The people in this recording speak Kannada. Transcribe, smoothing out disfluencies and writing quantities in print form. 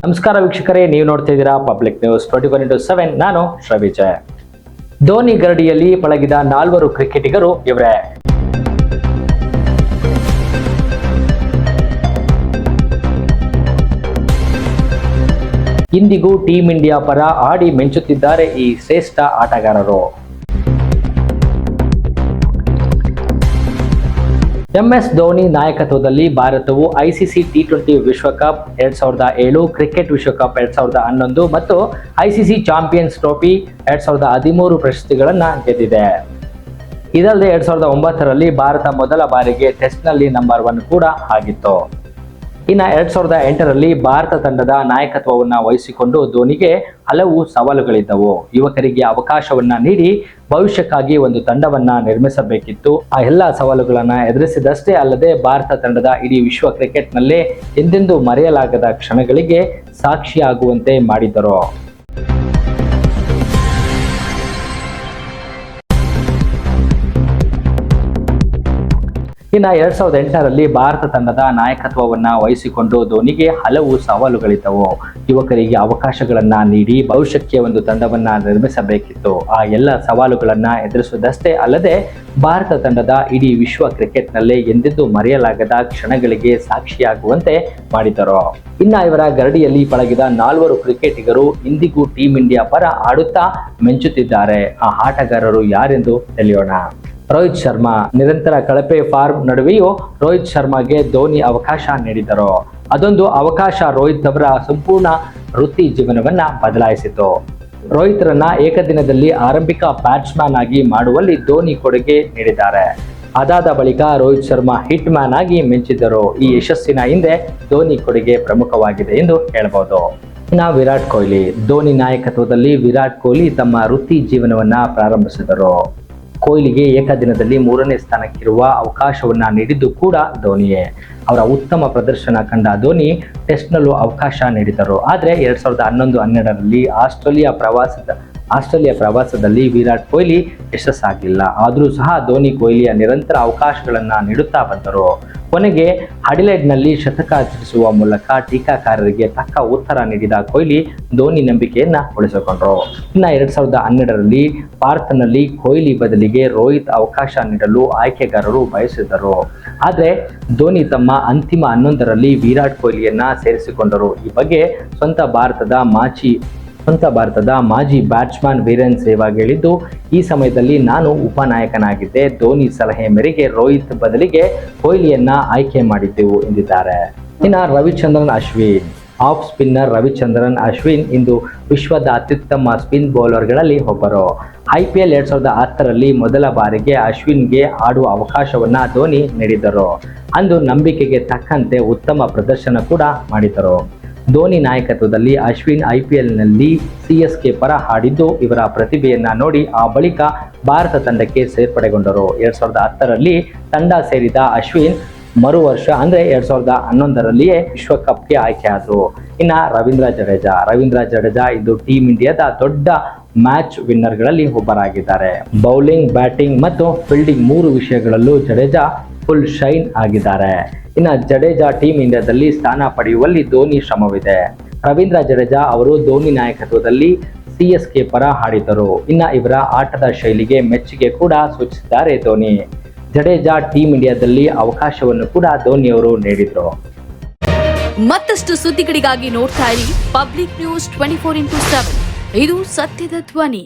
ನಮಸ್ಕಾರ ವೀಕ್ಷಕರೇ, ನೀವು ನೋಡ್ತಾ ಇದ್ದೀರಾ ಪಬ್ಲಿಕ್ ನ್ಯೂಸ್ 24x7. ನಾನು ಶ್ರವಿಜಯ್. ಧೋನಿ ಗರಡಿಯಲ್ಲಿ ಪಳಗಿದ 4 ಕ್ರಿಕೆಟಿಗರು ಇವರೇ. ಇಂದಿಗೂ ಟೀಂ ಇಂಡಿಯಾ ಪರ ಆಡಿ ಮಿಂಚುತ್ತಿದ್ದಾರೆ ಈ ಶ್ರೇಷ್ಠ ಆಟಗಾರರು. MS ಧೋನಿ ನಾಯಕತ್ವದಲ್ಲಿ ಭಾರತವು ICC T20 ವಿಶ್ವಕಪ್ 2007, ಕ್ರಿಕೆಟ್ ವಿಶ್ವಕಪ್ 2011 ಮತ್ತು ICC ಚಾಂಪಿಯನ್ಸ್ ಟ್ರೋಫಿ 2013 ಪ್ರಶಸ್ತಿಗಳನ್ನು ಗೆದ್ದಿದೆ. ಇದಲ್ಲದೆ 2009ರಲ್ಲಿ ಭಾರತ ಮೊದಲ ಬಾರಿಗೆ ಟೆಸ್ಟ್ನಲ್ಲಿ ನಂಬರ್ 1 ಕೂಡ ಆಗಿತ್ತು. ಇನ್ನು 2008ರಲ್ಲಿ ಭಾರತ ತಂಡದ ನಾಯಕತ್ವವನ್ನು ವಹಿಸಿಕೊಂಡು ಧೋನಿಗೆ ಹಲವು ಸವಾಲುಗಳಿದ್ದವು. ಯುವಕರಿಗೆ ಅವಕಾಶವನ್ನ ನೀಡಿ ಭವಿಷ್ಯಕ್ಕಾಗಿ ಒಂದು ತಂಡವನ್ನ ನಿರ್ಮಿಸಬೇಕಿತ್ತು. ಆ ಎಲ್ಲ ಸವಾಲುಗಳನ್ನ ಎದುರಿಸಿದಷ್ಟೇ ಅಲ್ಲದೆ ಭಾರತ ತಂಡದ ಇಡೀ ವಿಶ್ವ ಕ್ರಿಕೆಟ್ನಲ್ಲೇ ಎಂದೆಂದೂ ಮರೆಯಲಾಗದ ಕ್ಷಣಗಳಿಗೆ ಸಾಕ್ಷಿಯಾಗುವಂತೆ ಮಾಡಿದ್ದರು. ಇನ್ನು 2008ರಲ್ಲಿ ಭಾರತ ತಂಡದ ನಾಯಕತ್ವವನ್ನ ವಹಿಸಿಕೊಂಡು ಧೋನಿಗೆ ಹಲವು ಸವಾಲುಗಳಿದ್ದವು. ಯುವಕರಿಗೆ ಅವಕಾಶಗಳನ್ನ ನೀಡಿ ಭವಿಷ್ಯಕ್ಕೆ ಒಂದು ತಂಡವನ್ನ ನಿರ್ಮಿಸಬೇಕಿತ್ತು. ಆ ಎಲ್ಲ ಸವಾಲುಗಳನ್ನ ಎದುರಿಸುವುದಷ್ಟೇ ಅಲ್ಲದೆ ಭಾರತ ತಂಡದ ಇಡೀ ವಿಶ್ವ ಕ್ರಿಕೆಟ್ನಲ್ಲೇ ಎಂದೆಂದೂ ಮರೆಯಲಾಗದ ಕ್ಷಣಗಳಿಗೆ ಸಾಕ್ಷಿಯಾಗುವಂತೆ ಮಾಡಿದರು. ಇನ್ನು ಇವರ ಗರಡಿಯಲ್ಲಿ ಪಳಗಿದ 4 ಕ್ರಿಕೆಟಿಗರು ಇಂದಿಗೂ ಟೀಂ ಇಂಡಿಯಾ ಪರ ಆಡುತ್ತಾ ಮಿಂಚುತ್ತಿದ್ದಾರೆ. ಆ ಆಟಗಾರರು ಯಾರೆಂದು ತಿಳಿಯೋಣ. ರೋಹಿತ್ ಶರ್ಮಾ ನಿರಂತರ ಕಳಪೆ ಫಾರ್ಮ್ ನಡುವೆಯೂ ರೋಹಿತ್ ಶರ್ಮಾಗೆ ಧೋನಿ ಅವಕಾಶ ನೀಡಿದರು. ಅದೊಂದು ಅವಕಾಶ ರೋಹಿತ್ ಅವರ ಸಂಪೂರ್ಣ ವೃತ್ತಿ ಜೀವನವನ್ನ ಬದಲಾಯಿಸಿತು. ರೋಹಿತ್ರನ್ನ ಏಕದಿನದಲ್ಲಿ ಆರಂಭಿಕ ಬ್ಯಾಟ್ಸ್ಮನ್ ಆಗಿ ಮಾಡುವಲ್ಲಿ ಧೋನಿ ಕೊಡುಗೆ ನೀಡಿದ್ದಾರೆ. ಅದಾದ ಬಳಿಕ ರೋಹಿತ್ ಶರ್ಮಾ ಹಿಟ್ ಮ್ಯಾನ್ ಆಗಿ ಮಿಂಚಿದ್ದರು. ಈ ಯಶಸ್ಸಿನ ಹಿಂದೆ ಧೋನಿ ಕೊಡುಗೆ ಪ್ರಮುಖವಾಗಿದೆ ಎಂದು ಹೇಳಬಹುದು. ಇನ್ನು ವಿರಾಟ್ ಕೊಹ್ಲಿ. ಧೋನಿ ನಾಯಕತ್ವದಲ್ಲಿ ವಿರಾಟ್ ಕೊಹ್ಲಿ ತಮ್ಮ ವೃತ್ತಿ ಜೀವನವನ್ನ ಪ್ರಾರಂಭಿಸಿದರು. ಕೊಹ್ಲಿಗೆ ಏಕದಿನದಲ್ಲಿ 3ನೇ ಸ್ಥಾನಕ್ಕಿರುವ ಅವಕಾಶವನ್ನ ನೀಡಿದ್ದು ಕೂಡ ಧೋನಿಯೇ. ಅವರ ಉತ್ತಮ ಪ್ರದರ್ಶನ ಕಂಡ ಧೋನಿ ಟೆಸ್ಟ್ನಲ್ಲೂ ಅವಕಾಶ ನೀಡಿದರು. ಆದರೆ 2011-12ರಲ್ಲಿ ಆಸ್ಟ್ರೇಲಿಯಾ ಪ್ರವಾಸದಲ್ಲಿ ವಿರಾಟ್ ಕೊಹ್ಲಿ ಯಶಸ್ಸಾಗಲಿಲ್ಲ. ಆದರೂ ಸಹ ಧೋನಿ ಕೊಹ್ಲಿಯ ನಿರಂತರ ಅವಕಾಶಗಳನ್ನು ನೀಡುತ್ತಾ ಬಂದರು. ಕೊನೆಗೆ ಅಡಿಲೇಡ್ನಲ್ಲಿ ಶತಕ ಆಚರಿಸುವ ಮೂಲಕ ಟೀಕಾಕಾರರಿಗೆ ತಕ್ಕ ಉತ್ತರ ನೀಡಿದ ಕೊಹ್ಲಿ ಧೋನಿ ನಂಬಿಕೆಯನ್ನ ಉಳಿಸಿಕೊಂಡರು. ಇನ್ನು 2012ರಲ್ಲಿ ಭಾರತನಲ್ಲಿ ಕೊಹ್ಲಿ ಬದಲಿಗೆ ರೋಹಿತ್ ಅವಕಾಶ ನೀಡಲು ಆಯ್ಕೆಗಾರರು ಬಯಸಿದ್ದರು. ಆದರೆ ಧೋನಿ ತಮ್ಮ ಅಂತಿಮ 11ರಲ್ಲಿ ವಿರಾಟ್ ಕೊಹ್ಲಿಯನ್ನ ಸೇರಿಸಿಕೊಂಡರು. ಈ ಬಗ್ಗೆ ಸ್ವಂತ ಭಾರತದ ಮಾಜಿ ಬ್ಯಾಟ್ಸ್ಮನ್ ವೀರೇಂದ್ರ ಸೆಹ್ವಾಗ್ ಹೇಳಿದ್ದು, ಈ ಸಮಯದಲ್ಲಿ ನಾನು ಉಪನಾಯಕನಾಗಿದ್ದೆ. ಧೋನಿ ಸಲಹೆ ಮೇರೆಗೆ ರೋಹಿತ್ ಬದಲಿಗೆ ಕೊಹ್ಲಿಯನ್ನ ಆಯ್ಕೆ ಮಾಡಿದ್ದೆವು ಎಂದಿದ್ದಾರೆ. ಇನ್ನು ರವಿಚಂದ್ರನ್ ಅಶ್ವಿನ್. ಆಫ್ ಸ್ಪಿನ್ನರ್ ರವಿಚಂದ್ರನ್ ಅಶ್ವಿನ್ ಇಂದು ವಿಶ್ವದ ಅತ್ಯುತ್ತಮ ಸ್ಪಿನ್ ಬೌಲರ್ಗಳಲ್ಲಿ ಒಬ್ಬರು. IPL 2010ರಲ್ಲಿ ಮೊದಲ ಬಾರಿಗೆ ಅಶ್ವಿನ್ಗೆ ಆಡುವ ಅವಕಾಶವನ್ನ ಧೋನಿ ನೀಡಿದರು. ಅಂದು ನಂಬಿಕೆಗೆ ತಕ್ಕಂತೆ ಉತ್ತಮ ಪ್ರದರ್ಶನ ಕೂಡ ಮಾಡಿದರು. ಧೋನಿ ನಾಯಕತ್ವದಲ್ಲಿ ಅಶ್ವಿನ್ IPLನಲ್ಲಿ CSK ಪರ ಆಡಿದ್ದು ಇವರ ಪ್ರತಿಭೆಯನ್ನ ನೋಡಿ ಆ ಬಳಿಕ ಭಾರತ ತಂಡಕ್ಕೆ ಸೇರ್ಪಡೆಗೊಂಡರು. 2010ರಲ್ಲಿ ತಂಡ ಸೇರಿದ ಅಶ್ವಿನ್ ಮರು ವರ್ಷ ಅಂದ್ರೆ 2011ರಲ್ಲಿಯೇ ವಿಶ್ವಕಪ್ಗೆ ಆಯ್ಕೆಯಾದರು. ಇನ್ನು ರವೀಂದ್ರ ಜಡೇಜಾ ಇದು ಟೀಂ ಇಂಡಿಯಾದ ದೊಡ್ಡ ಮ್ಯಾಚ್ ವಿನ್ನರ್ಗಳಲ್ಲಿ ಒಬ್ಬರಾಗಿದ್ದಾರೆ. ಬೌಲಿಂಗ್, ಬ್ಯಾಟಿಂಗ್ ಮತ್ತು ಫೀಲ್ಡಿಂಗ್ 3 ವಿಷಯಗಳಲ್ಲೂ ಜಡೇಜಾ ಫುಲ್ ಶೈನ್ ಆಗಿದ್ದಾರೆ. ಇನ್ನು ಜಡೇಜಾ ಟೀಂ ಇಂಡಿಯಾದಲ್ಲಿ ಸ್ಥಾನ ಪಡೆಯುವಲ್ಲಿ ಧೋನಿ ಶ್ರಮವಿದೆ. ರವೀಂದ್ರ ಜಡೇಜಾ ಅವರು ಧೋನಿ ನಾಯಕತ್ವದಲ್ಲಿ CSK ಪರ ಆಡಿದರು. ಇನ್ನು ಇವರ ಆಟದ ಶೈಲಿಗೆ ಮೆಚ್ಚುಗೆ ಕೂಡ ಸೂಚಿಸಿದ್ದಾರೆ ಧೋನಿ. ಜಡೇಜಾ ಟೀಂ ಇಂಡಿಯಾದಲ್ಲಿ ಅವಕಾಶವನ್ನು ಕೂಡ ಧೋನಿ ಅವರು ನೀಡಿದರು. ಮತ್ತಷ್ಟು ಸುದ್ದಿಗಳಿಗಾಗಿ ನೋಡ್ತಾ ಇರಿ ಪಬ್ಲಿಕ್ ನ್ಯೂಸ್ 24x7. ಇದು ಸತ್ಯದ ಧ್ವನಿ.